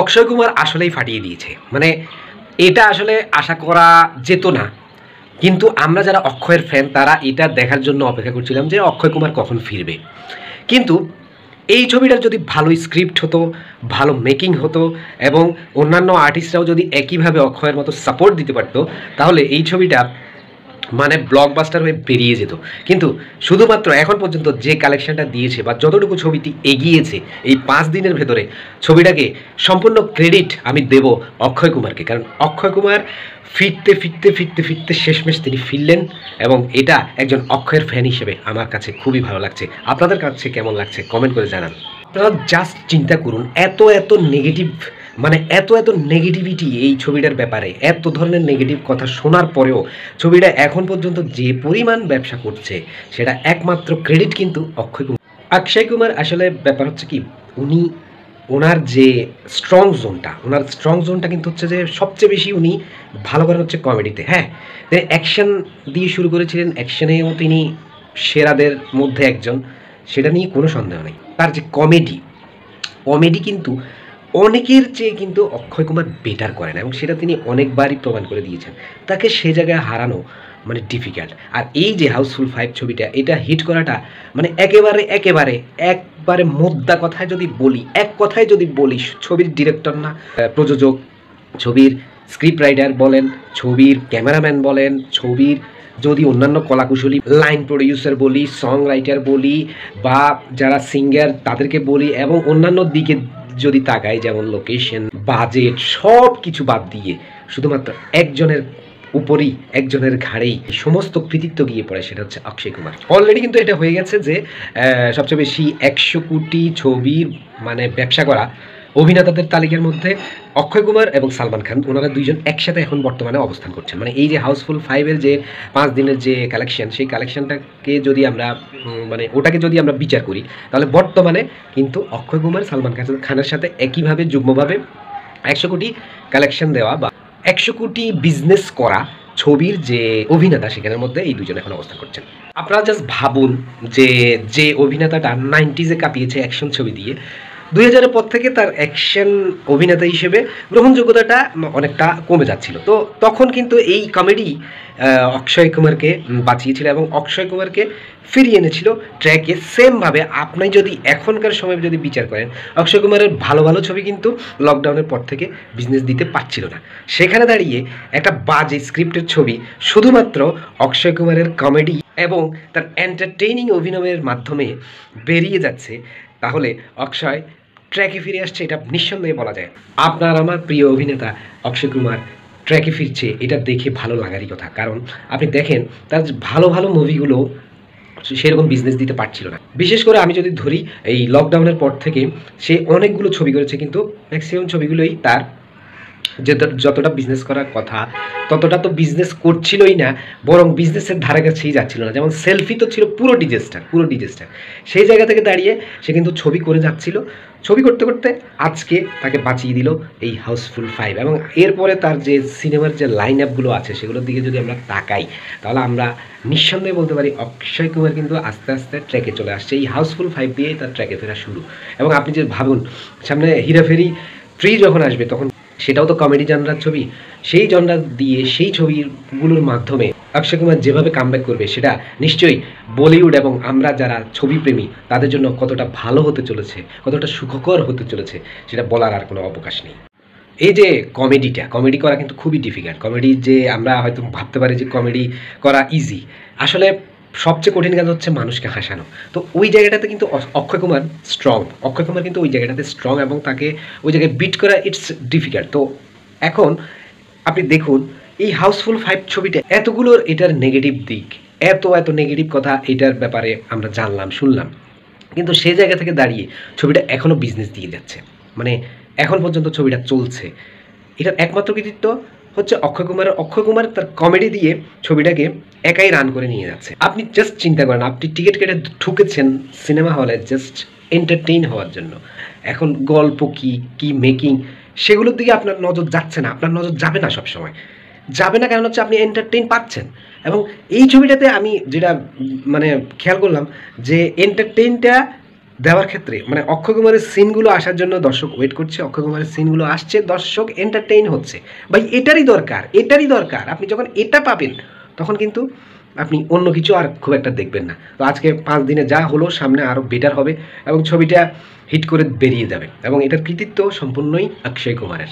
অক্ষয় কুমার আসলেই ফাটিয়ে দিয়েছে। মানে এটা আসলে আশা করা যেত না, কিন্তু আমরা যারা অক্ষয়ের ফ্যান তারা এটা দেখার জন্য অপেক্ষা করছিলাম যে অক্ষয় কুমার কখন ফিরবে। কিন্তু এই ছবিটার যদি ভালো স্ক্রিপ্ট হতো, ভালো মেকিং হতো এবং অন্যান্য আর্টিস্টরাও যদি একইভাবে অক্ষয়ের মতো সাপোর্ট দিতে পারতো, তাহলে এই ছবিটা মানে ব্লকবাস্টার হয়ে বেরিয়ে যেত। কিন্তু শুধুমাত্র এখন পর্যন্ত যে কালেকশনটা দিয়েছে বা যতটুকু ছবিটি এগিয়েছে এই 5 দিনের ভেতরে, ছবিটাকে সম্পূর্ণ ক্রেডিট আমি দেব অক্ষয় কুমারকে। কারণ অক্ষয় কুমার ফিরতে ফিরতে ফিরতে ফিরতে শেষমেশ তিনি ফিরলেন, এবং এটা একজন অক্ষয়ের ফ্যান হিসেবে আমার কাছে খুবই ভালো লাগছে। আপনাদের কাছে কেমন লাগছে কমেন্ট করে জানান। আপনারা জাস্ট চিন্তা করুন, এত এত নেগেটিভ, মানে এত এত নেগেটিভিটি এই ছবিটার ব্যাপারে, এত ধরনের নেগেটিভ কথা শোনার পরেও ছবিটা এখন পর্যন্ত যে পরিমাণ ব্যবসা করছে সেটা একমাত্র ক্রেডিট কিন্তু অক্ষয় কুমার। অক্ষয় কুমার আসলে ব্যাপার হচ্ছে কি, উনি ওনার যে স্ট্রং জোনটা কিন্তু হচ্ছে যে সবচেয়ে বেশি উনি ভালো করেন হচ্ছে কমেডিতে। হ্যাঁ, তিনি অ্যাকশন দিয়ে শুরু করেছিলেন, অ্যাকশনেও তিনি সেরাদের মধ্যে একজন, সেটা নিয়ে কোনো সন্দেহ নেই। তার যে কমেডি কিন্তু অনেকের চেয়ে কিন্তু অক্ষয় কুমার বেটার করেন, এবং সেটা তিনি অনেকবারই প্রমাণ করে দিয়েছেন। তাকে সে জায়গায় হারানো মানে ডিফিকাল্ট। আর এই যে হাউসফুল 5 ছবিটা, এটা হিট করাটা মানে একবারে মোদ্দা কথায় যদি বলি, এক কথায় যদি বলি, ছবির ডিরেক্টর না প্রযোজক, ছবির স্ক্রিপ্ট রাইটার বলেন, ছবির ক্যামেরাম্যান বলেন, ছবির যদি অন্যান্য কলাকুশলী লাইন প্রডিউসার বলি, সং রাইটার বলি, বা যারা সিঙ্গার তাদেরকে বলি, এবং অন্যান্য দিকে যদি তাকাই, যেমন লোকেশন, বাজেট, সব কিছু বাদ দিয়ে শুধুমাত্র একজনের উপরই, একজনের ঘাড়েই সমস্ত কৃতিত্ব গিয়ে পড়ে, সেটা হচ্ছে অক্ষয় কুমার। অলরেডি কিন্তু এটা হয়ে গেছে যে সবচেয়ে বেশি 100 কোটি ছবির মানে ব্যবসা করা অভিনেতাদের তালিকার মধ্যে অক্ষয় কুমার এবং সালমান খান, ওনারা দুইজন একসাথে এখন বর্তমানে অবস্থান করছেন। মানে এই যে হাউসফুল 5-এর যে 5 দিনের যে কালেকশন, সেই কালেকশনটাকে যদি আমরা মানে ওটাকে যদি আমরা বিচার করি, তাহলে বর্তমানে কিন্তু অক্ষয় কুমার সালমান খানের সাথে একইভাবে যুগ্মভাবে 100 কোটি কালেকশন দেওয়া বা 100 কোটি বিজনেস করা ছবির যে অভিনেতা, সেখানের মধ্যে এই দুজন এখন অবস্থান করছেন। আপনারা জাস্ট ভাবুন যে অভিনেতাটা 90s-এ কাঁপিয়েছে অ্যাকশন ছবি দিয়ে, 2000-এর পর থেকে তার অ্যাকশন অভিনেতা হিসেবে গ্রহণযোগ্যতাটা অনেকটা কমে যাচ্ছিল। তো তখন কিন্তু এই কমেডি অক্ষয় কুমারকে বাঁচিয়েছিল এবং অক্ষয় কুমারকে ফিরিয়ে এনেছিল ট্র্যাকে। সেমভাবে আপনি যদি এখনকার সময় যদি বিচার করেন, অক্ষয় কুমারের ভালো ভালো ছবি কিন্তু লকডাউনের পর থেকে বিজনেস দিতে পারছিল না। সেখানে দাঁড়িয়ে একটা বাজে স্ক্রিপ্টের ছবি শুধুমাত্র অক্ষয় কুমারের কমেডি এবং তার এন্টারটেইনিং অভিনয়ের মাধ্যমে বেরিয়ে যাচ্ছে, তাহলে অক্ষয় ট্র্যাকে ফিরে আসছে, এটা নিঃসন্দেহে বলা যায়। আপনার আমার প্রিয় অভিনেতা অক্ষয় কুমার ট্র্যাকে ফিরছে, এটা দেখে ভালো লাগারই কথা। কারণ আপনি দেখেন তার ভালো ভালো মুভিগুলো সেরকম বিজনেস দিতে পারছিল না। বিশেষ করে আমি যদি ধরি, এই লকডাউনের পর থেকে সে অনেকগুলো ছবি করেছে, কিন্তু ম্যাক্সিমাম ছবিগুলোই তার যতটা বিজনেস করার কথা ততটা তো বিজনেস করছিলই না, বরং বিজনেসের ধারে কাছেই যাচ্ছিল না। যেমন সেলফি তো ছিল পুরো ডিজাস্টার। সেই জায়গা থেকে দাঁড়িয়ে সে কিন্তু ছবি করে যাচ্ছিল, ছবি করতে করতে আজকে তাকে বাঁচিয়ে দিল এই হাউসফুল 5। এবং এরপরে তার যে সিনেমার যে লাইন আপগুলো আছে সেগুলোর দিকে যদি আমরা তাকাই, তাহলে আমরা নিঃসন্দেহে বলতে পারি অক্ষয় কুমার কিন্তু আস্তে আস্তে ট্র্যাকে চলে আসছে। এই হাউসফুল 5 দিয়েই তার ট্র্যাকে ফেরা শুরু। এবং আপনি যে ভাবুন, সামনে হিরাফেরি 3 যখন আসবে, তখন সেটাও তো কমেডি জনরার ছবি। সেই জনরা দিয়ে সেই ছবিগুলোর মাধ্যমে অক্ষয় কুমার যেভাবে কামব্যাক করবে, সেটা নিশ্চয়ই বলিউড এবং আমরা যারা ছবিপ্রেমী তাদের জন্য কতটা ভালো হতে চলেছে, কতটা সুখকর হতে চলেছে, সেটা বলার আর কোনো অবকাশ নেই। এই যে কমেডি করা কিন্তু খুবই ডিফিকাল্ট। কমেডি যে আমরা হয়তো ভাবতে পারি যে কমেডি করা ইজি, আসলে সবচেয়ে কঠিন কাজ হচ্ছে মানুষকে হাসানো। তো ওই জায়গাটাতে কিন্তু অক্ষয় কুমার কিন্তু ওই জায়গাটাতে স্ট্রং, এবং তাকে ওই জায়গায় বিট করা ইটস ডিফিকাল্ট। তো এখন আপনি দেখুন এই হাউসফুল 5 ছবিটা এতগুলোর এটার নেগেটিভ দিক, এত নেগেটিভ কথা এটার ব্যাপারে আমরা জানলাম, শুনলাম, কিন্তু সেই জায়গা থেকে দাঁড়িয়ে ছবিটা এখনও বিজনেস দিয়ে যাচ্ছে। মানে এখন পর্যন্ত ছবিটা চলছে। এটার একমাত্র কৃতিত্ব হচ্ছে অক্ষয় কুমার তার কমেডি দিয়ে ছবিটাকে একাই রান করে নিয়ে যাচ্ছে। আপনি জাস্ট চিন্তা করেন, আপনি টিকিট কেটে ঢুকেছেন সিনেমা হলে জাস্ট এন্টারটেইন হওয়ার জন্য। এখন গল্প কি মেকিং, সেগুলোর দিকে আপনার নজর যাচ্ছে না, আপনার নজর যাবে না, সবসময় যাবে না। কারণ হচ্ছে আপনি এন্টারটেইন পাচ্ছেন। এবং এই ছবিটাতে আমি যেটা মানে খেয়াল করলাম যে এন্টারটেইনটা দেওয়ার ক্ষেত্রে মানে অক্ষয় কুমারের সিনগুলো আসার জন্য দর্শক ওয়েট করছে, অক্ষয় কুমারের সিনগুলো আসছে, দর্শক এন্টারটেইন হচ্ছে। ভাই এটারই দরকার, এটারই দরকার। আপনি যখন এটা পাবেন তখন কিন্তু আপনি অন্য কিছু আর খুব একটা দেখবেন না। তো আজকে 5 দিনে যা হলো, সামনে আরও বেটার হবে এবং ছবিটা হিট করে বেরিয়ে যাবে এবং এটার কৃতিত্ব সম্পূর্ণই অক্ষয় কুমারের।